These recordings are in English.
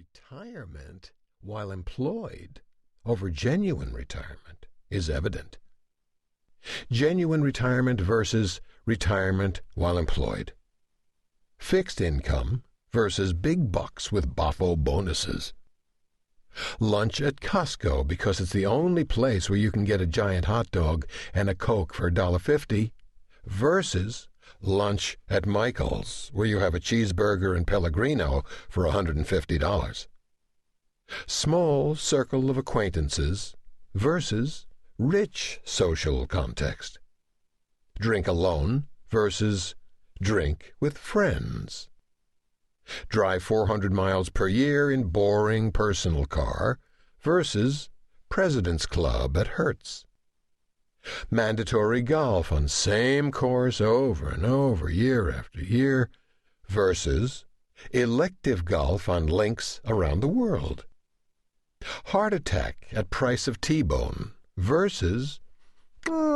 Retirement while employed over genuine retirement is evident. Genuine retirement versus retirement while employed. Fixed income versus big bucks with boffo bonuses. Lunch at Costco because it's the only place where you can get a giant hot dog and a Coke for $1.50 versus lunch at Michael's where you have a cheeseburger and Pellegrino for $150. Small circle of acquaintances versus rich social context. Drink alone versus drink with friends. Drive 400 miles per year in boring personal car versus President's Club at Hertz. Mandatory golf on same course over and over year after year versus elective golf on links around the world. Heart attack at price of T-bone versus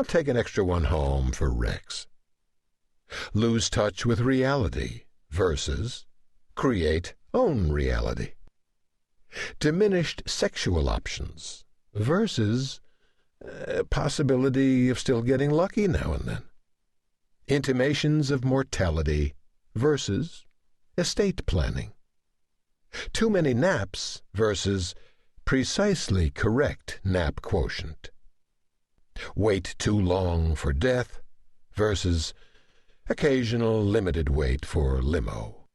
take an extra one home for Rex. Lose touch with reality versus create own reality. Diminished sexual options versus possibility of still getting lucky now and then. Intimations of mortality versus estate planning. Too many naps versus precisely correct nap quotient. Wait too long for death versus occasional limited wait for limo.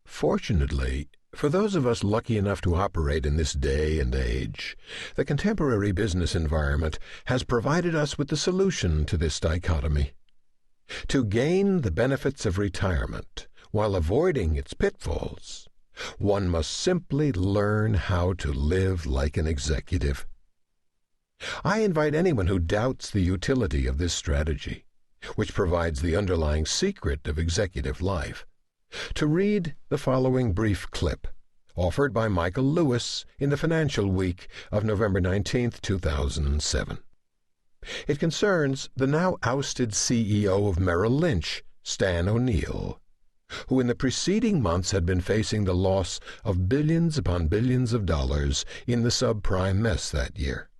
Fortunately, for those of us lucky enough to operate in this day and age, the contemporary business environment has provided us with the solution to this dichotomy. To gain the benefits of retirement while avoiding its pitfalls, one must simply learn how to live like an executive. I invite anyone who doubts the utility of this strategy, which provides the underlying secret of executive life, to read the following brief clip, offered by Michael Lewis in the Financial Week of November 19, 2007. It concerns the now ousted CEO of Merrill Lynch, Stan O'Neill, who in the preceding months had been facing the loss of billions upon billions of dollars in the subprime mess that year.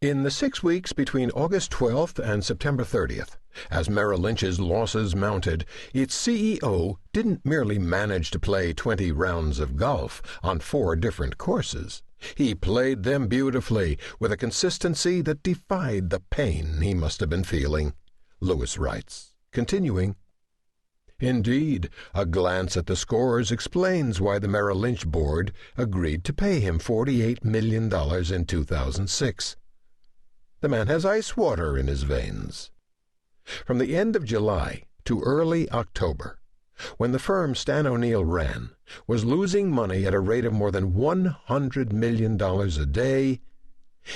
In the 6 weeks between August 12th and September 30th, as Merrill Lynch's losses mounted, its CEO didn't merely manage to play 20 rounds of golf on 4 different courses. He played them beautifully with a consistency that defied the pain he must have been feeling, Lewis writes, continuing, Indeed, a glance at the scores explains why the Merrill Lynch board agreed to pay him $48 million in 2006. The man has ice water in his veins. From the end of July to early October, when the firm Stan O'Neill ran was losing money at a rate of more than $100 million a day,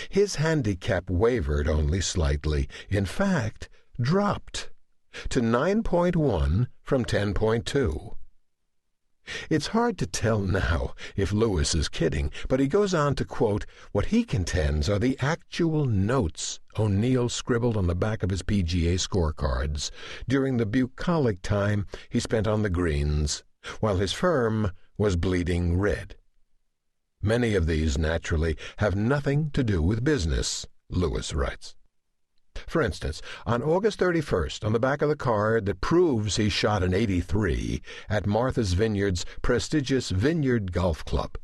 his handicap wavered only slightly, in fact, dropped to 9.1 from 10.2. It's hard to tell now if Lewis is kidding, but he goes on to quote what he contends are the actual notes O'Neill scribbled on the back of his PGA scorecards during the bucolic time he spent on the greens, while his firm was bleeding red. Many of these, naturally, have nothing to do with business, Lewis writes. For instance, on August 31st, on the back of the card that proves he shot an 83 at Martha's Vineyard's prestigious Vineyard Golf Club,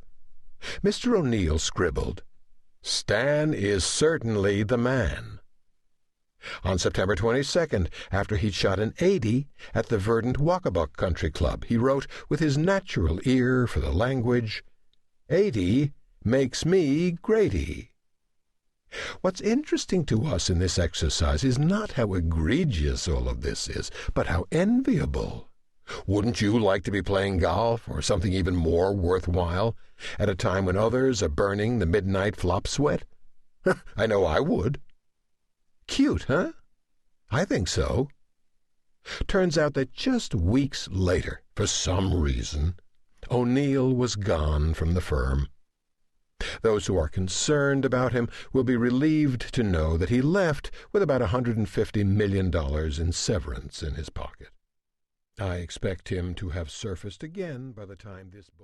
Mr. O'Neill scribbled, Stan is certainly the man. On September 22nd, after he'd shot an 80 at the Verdant Walkabout Country Club, he wrote, with his natural ear for the language, 80 makes me Grady. What's interesting to us in this exercise is not how egregious all of this is, but how enviable. Wouldn't you like to be playing golf, or something even more worthwhile, at a time when others are burning the midnight flop sweat? I know I would. Cute, huh? I think so. Turns out that just weeks later, for some reason, O'Neill was gone from the firm. Those who are concerned about him will be relieved to know that he left with about $150 million in severance in his pocket. I expect him to have surfaced again by the time this book